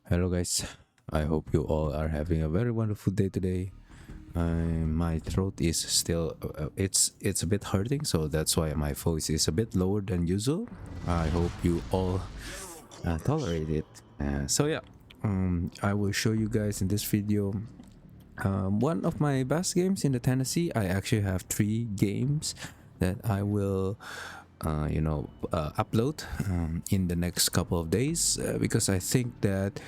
Hello guys, I hope you all are having a very wonderful day today. My throat is still it's a bit hurting, so that's why my voice is a bit lower than usual. I hope you all tolerate it. I will show you guys in this video one of my best games in the Tennessee. I actually have three games that I will upload in the next couple of days because I think that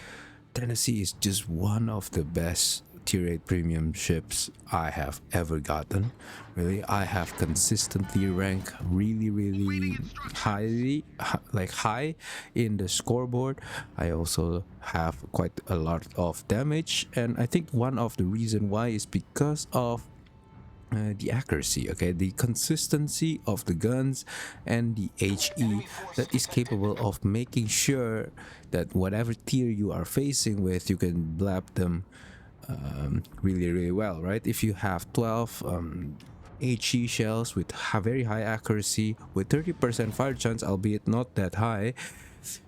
Tennessee is just one of the best tier 8 premium ships I have ever gotten. Really, I have consistently ranked really high in the scoreboard. I also have quite a lot of damage, and I think one of the reason why is because of the accuracy, okay, the consistency of the guns and the HE that is capable of making sure that whatever tier you are facing with, you can blab them really well, right? If you have 12 HE shells with very high accuracy with 30% fire chance, albeit not that high,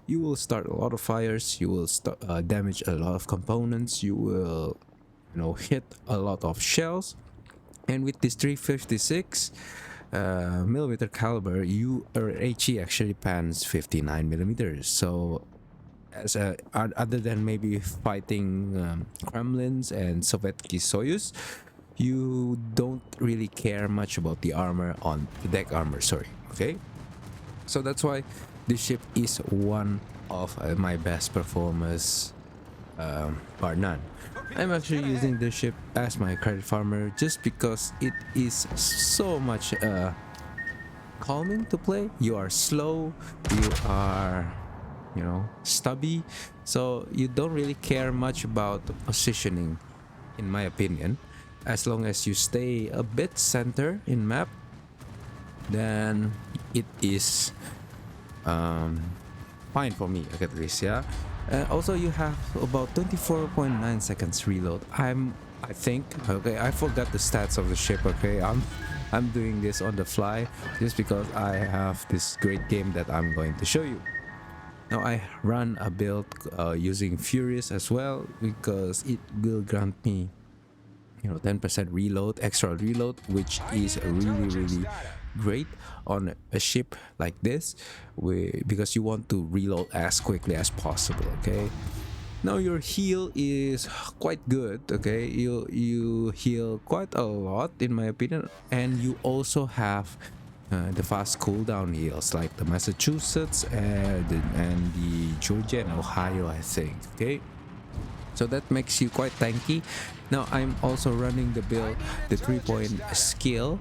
you will start a lot of fires, you will damage a lot of components, you will hit a lot of shells. And with this 356 millimeter caliber, your HE actually pans 59 millimeters. So other than maybe fighting Kremlins and Sovietsky Soyuz, you don't really care much about the armor on the deck armor, sorry, okay? So that's why this ship is one of my best performers, bar none. I'm actually using this ship as my credit farmer just because it is so much calming to play. You are slow, you are stubby, so you don't really care much about the positioning, in my opinion. As long as you stay a bit center in map, then it is fine for me, at least, yeah. Also, you have about 24.9 seconds reload. I think, okay, I forgot the stats of the ship, okay. I'm doing this on the fly just because I have this great game that I'm going to show you. Now I run a build using Furious as well because it will grant me 10% reload, extra reload, which is really great on a ship like this, because you want to reload as quickly as possible, okay? Now your heal is quite good, okay? You heal quite a lot in my opinion, and you also have the fast cooldown heals like the Massachusetts and the Georgia and Ohio, I think, okay? So that makes you quite tanky. Now I'm also running the build, the 3-point skill,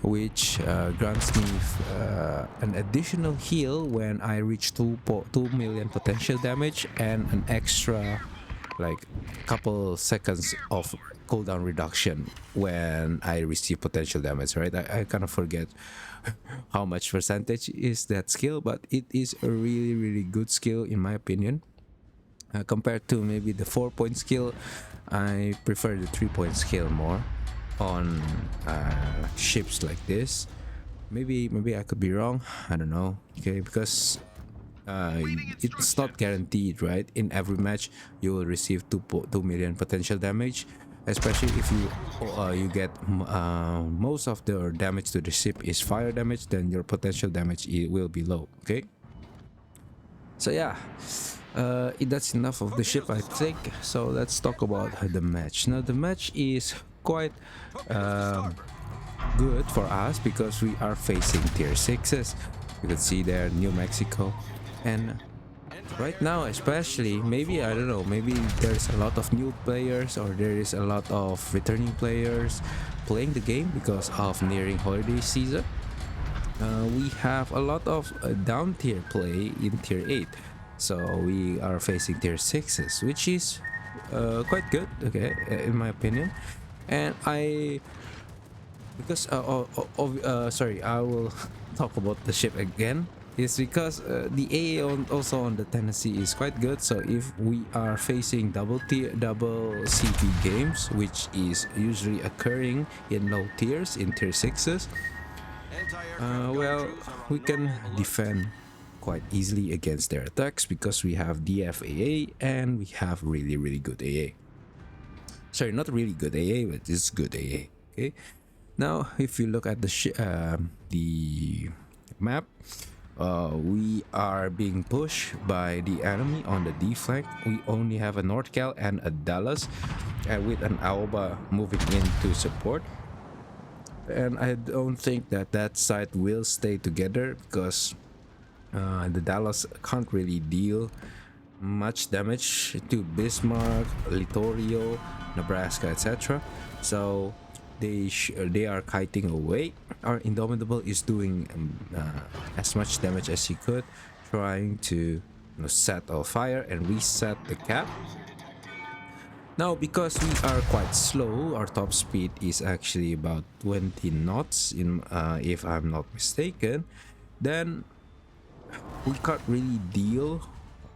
which grants me an additional heal when I reach 2 million potential damage and an extra like couple seconds of cooldown reduction when I receive potential damage, right? I kind of forget how much percentage is that skill, but it is a really good skill in my opinion. Compared to maybe the 4-point skill, I prefer the 3-point skill more on ships like this. Maybe I could be wrong, I don't know, okay, because it's not guaranteed, right? In every match you will receive 2 million potential damage, especially if you get most of the damage to the ship is fire damage, then your potential damage will be low, okay? So yeah, that's enough of the ship, I think. So let's talk about the match. Now the match is quite good for us because we are facing tier 6s. You can see there New Mexico, and right now especially, maybe I don't know, maybe there's a lot of new players or there is a lot of returning players playing the game because of nearing holiday season. We have a lot of down tier play in tier 8, so we are facing tier 6s, which is quite good, okay, in my opinion. And I because sorry, I will talk about the ship again, is because the AA also on the Tennessee is quite good. So if we are facing double CP games, which is usually occurring in low tiers in tier 6s, well, we can defend quite easily against their attacks because we have DFAA and we have really good AA. Sorry, not really good AA, but it's good AA. Okay. Now, if you look at the map, we are being pushed by the enemy on the D flank. We only have a North Cal and a Dallas, with an Aoba moving in to support. And I don't think that side will stay together because the Dallas can't really deal much damage to Bismarck, Littorio, Nebraska, etc. So they are kiting away. Our Indomitable is doing as much damage as he could, trying to set a fire and reset the cap. Now, because we are quite slow, our top speed is actually about 20 knots, if I'm not mistaken, then we can't really deal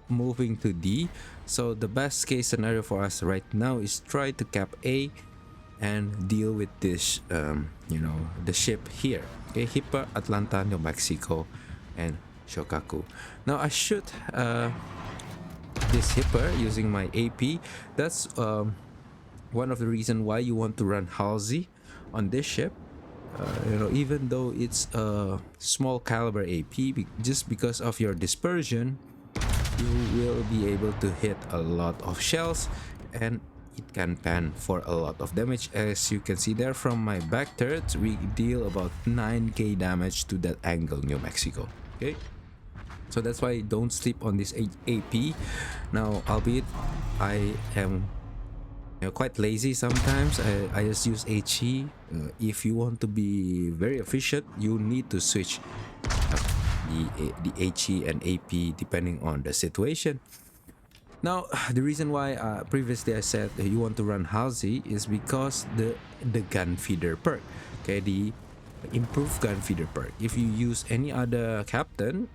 moving to D. So the best case scenario for us right now is try to cap A and deal with this, the ship here. Okay, Hippa, Atlanta, New Mexico, and Shokaku. Now I shoot this Hipper using my AP. That's one of the reasons why you want to run Halsey on this ship. Even though it's a small caliber AP, just because of your dispersion, you will be able to hit a lot of shells and it can pan for a lot of damage. As you can see there from my back turrets, we deal about 9k damage to that angle, New Mexico. Okay, so that's why don't sleep on this AP. Now, albeit I am quite lazy sometimes, I just use HE. If you want to be very efficient, you need to switch the HE and AP depending on the situation. Now, the reason why previously I said you want to run Halsey is because the gun feeder perk. Okay, the improved gun feeder perk. If you use any other captain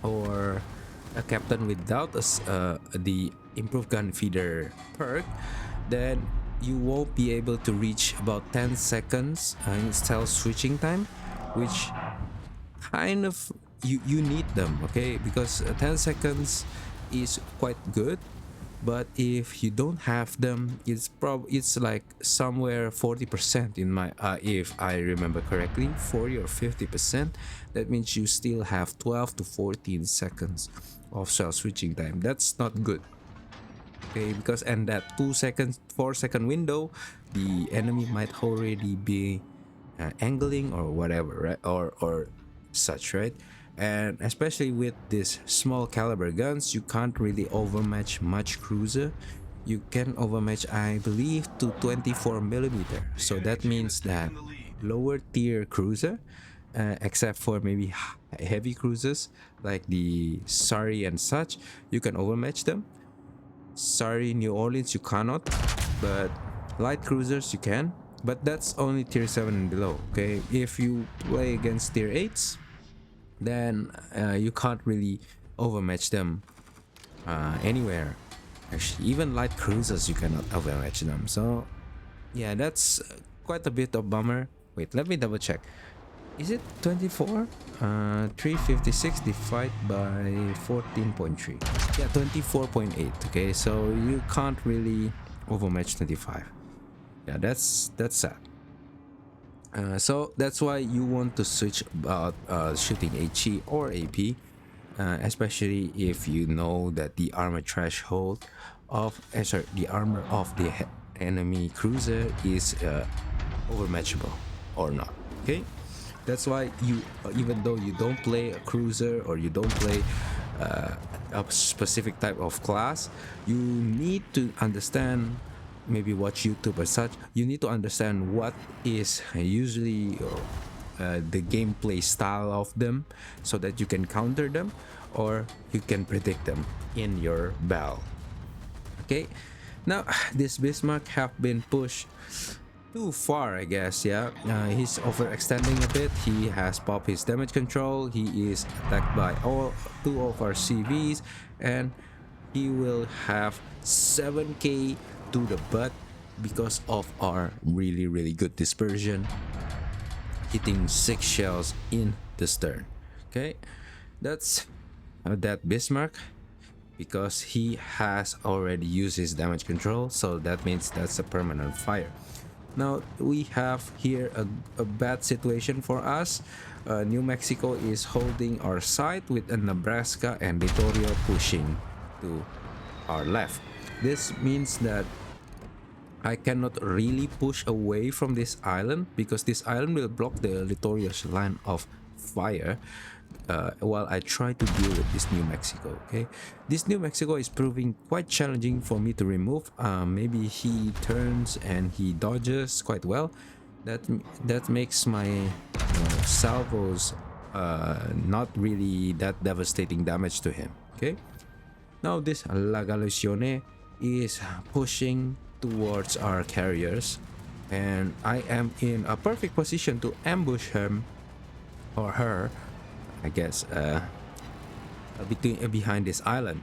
or a captain without the improved gun feeder perk, then you won't be able to reach about 10 seconds in stealth switching time, which kind of you need them, okay, because 10 seconds is quite good, but if you don't have them, it's like somewhere 40% in my if I remember correctly, 40 or 50%. That means you still have 12 to 14 seconds of stealth switching time. That's not good. Okay, because and that 4 second window, the enemy might already be angling or whatever, right, or such, right? And especially with these small caliber guns, you can't really overmatch much cruiser. You can overmatch, I believe, to 24mm. So that means that lower tier cruiser, except for maybe heavy cruisers like the Surrey and such, you can overmatch them. Sorry, New Orleans, you cannot, but light cruisers you can, but that's only tier 7 and below. Okay, if you play against tier 8s, then you can't really overmatch them anywhere. Actually, even light cruisers you cannot overmatch them. So yeah, that's quite a bit of bummer. Wait, let me double check. Is it 24? 356 divided by 14.3. Yeah, 24.8. Okay, so you can't really overmatch 25. Yeah, that's sad. So that's why you want to switch about shooting HE or AP, especially if you know that the armor threshold of the armor of the enemy cruiser is overmatchable or not. Okay, that's why you, even though you don't play a cruiser or you don't play a specific type of class, you need to understand, maybe watch YouTube or such, you need to understand what is usually the gameplay style of them, so that you can counter them or you can predict them in your battle. Okay, now this Bismarck have been pushed too far, I guess. Yeah, he's overextending a bit. He has popped his damage control. He is attacked by two of our CVs, and he will have 7k to the butt because of our really good dispersion, hitting 6 shells in the stern. Okay, that's that Bismarck, because he has already used his damage control, so that means that's a permanent fire. Now we have here a bad situation for us. New Mexico is holding our side with a Nebraska and Littorio pushing to our left. This means that I cannot really push away from this island, because this island will block the Littorio's line of fire while I try to deal with this New Mexico. Okay, this New Mexico is proving quite challenging for me to remove. Maybe he turns and he dodges quite well. That makes my salvos not really that devastating damage to him. Okay, now this Lagalusione is pushing towards our carriers, and I am in a perfect position to ambush him or her, I guess, behind this island.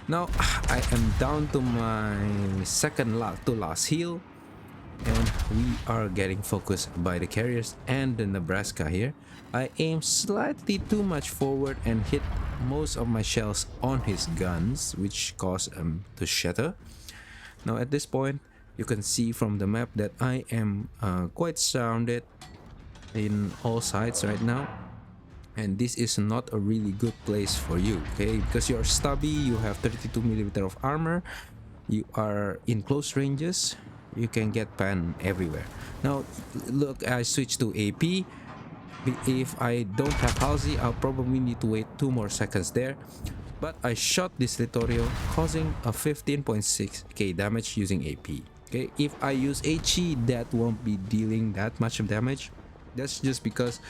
Now I am down to my second to last heal, and we are getting focused by the carriers and the Nebraska here. I aim slightly too much forward and hit most of my shells on his guns, which cause him to shatter. Now at this point, you can see from the map that I am quite surrounded in all sides right now, and this is not a really good place for you, okay, because you're stubby, you have 32mm of armor, you are in close ranges, you can get pan everywhere. Now look, I switched to AP. If I don't have Halsey, I'll probably need to wait 2 more seconds there, but I shot this Littorio, causing a 15.6k damage using AP. Okay, if I use HE, that won't be dealing that much of damage. That's just because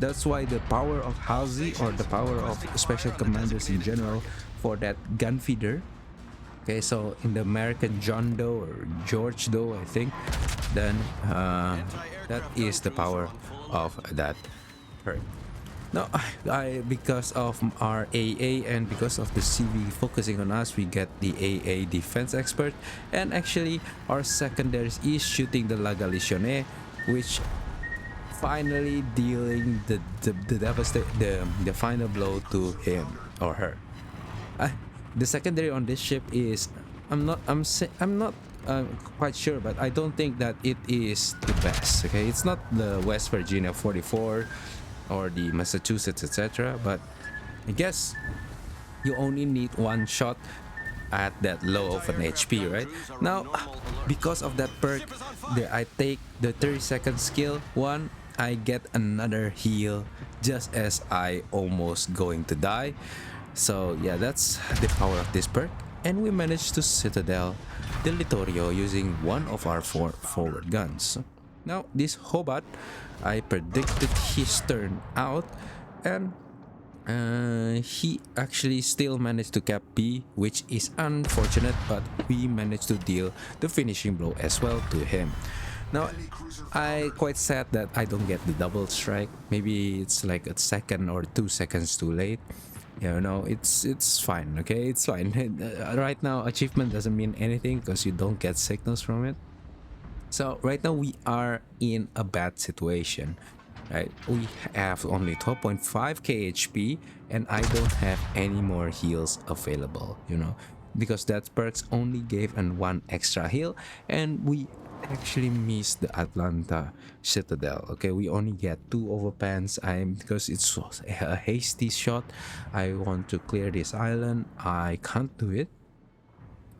that's why the power of Halsey, or the power of special commanders in general, for that gun feeder. Okay, so in the American John Doe or George Doe, I think, then that is the power of that perk. Now, because of our AA and because of the CV focusing on us, we get the AA defense expert, and actually our secondaries is shooting the Lagalusione, which finally dealing the final blow to him or her. The secondary on this ship is I'm not quite sure, but I don't think that it is the best. Okay, it's not the West Virginia 44 or the Massachusetts, etc. But I guess you only need one shot at that low of an HP, right? Now, because of that perk, I take the 30-second skill one. I get another heal just as I almost going to die. So yeah, that's the power of this perk, and we managed to citadel the Littorio using one of our 4 forward guns. Now this Hobart, I predicted his turn out, and he actually still managed to cap B, which is unfortunate, but we managed to deal the finishing blow as well to him. Now I quite sad that I don't get the double strike. Maybe it's like a second or 2 seconds too late. You know, it's fine. Okay, it's fine. Right now achievement doesn't mean anything because you don't get signals from it. So right now we are in a bad situation, right? We have only 12.5k HP, and I don't have any more heals available, you know, because that perks only gave an 1 extra heal, and we actually missed the Atlanta Citadel. Okay, we only get 2 overpans. Because it's a hasty shot, I want to clear this island, I can't do it,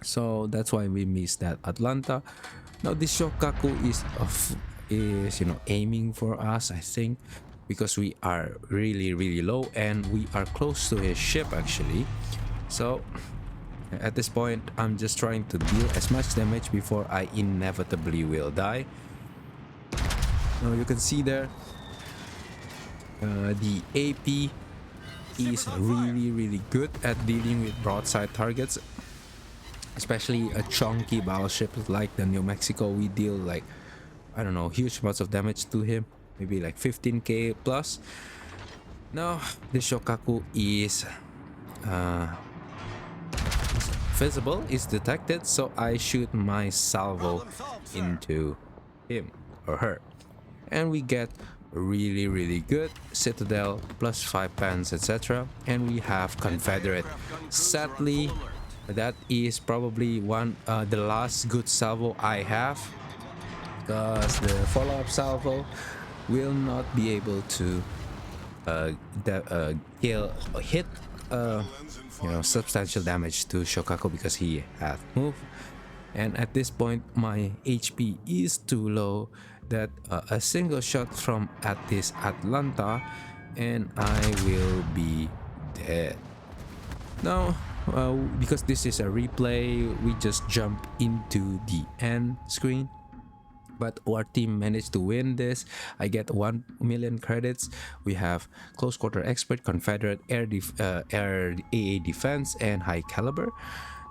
so that's why we missed that Atlanta. Now this Shokaku is you know, aiming for us, I think, because we are really low and we are close to his ship actually. So at this point, I'm just trying to deal as much damage before I inevitably will die. Now you can see there, the AP is really good at dealing with broadside targets, especially a chunky battleship like the New Mexico. We deal like, I don't know, huge amounts of damage to him, maybe like 15k plus. Now the Shokaku is visible, is detected, so I shoot my salvo into him or her, and we get really good. Citadel plus 5 pens, etc. And we have Confederate. Sadly, that is probably the last good salvo I have, because the follow-up salvo will not be able to kill or hit substantial damage to Shokaku because he has moved. And at this point my HP is too low that a single shot from at this Atlanta and I will be dead. Now because this is a replay, we just jump into the end screen, but our team managed to win this. I get 1 million credits. We have close quarter expert, Confederate, air AA defense, and high caliber.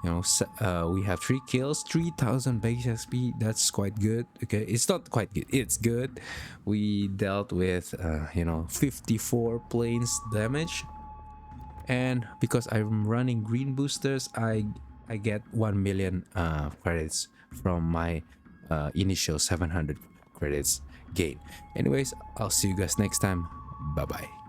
We have 3 kills, 3000 base XP. That's quite good. Okay, it's not quite good, it's good. We dealt with 54 planes damage, and because I'm running green boosters, I get 1 million credits from my initial 700 credits gain. Anyways, I'll see you guys next time. Bye bye.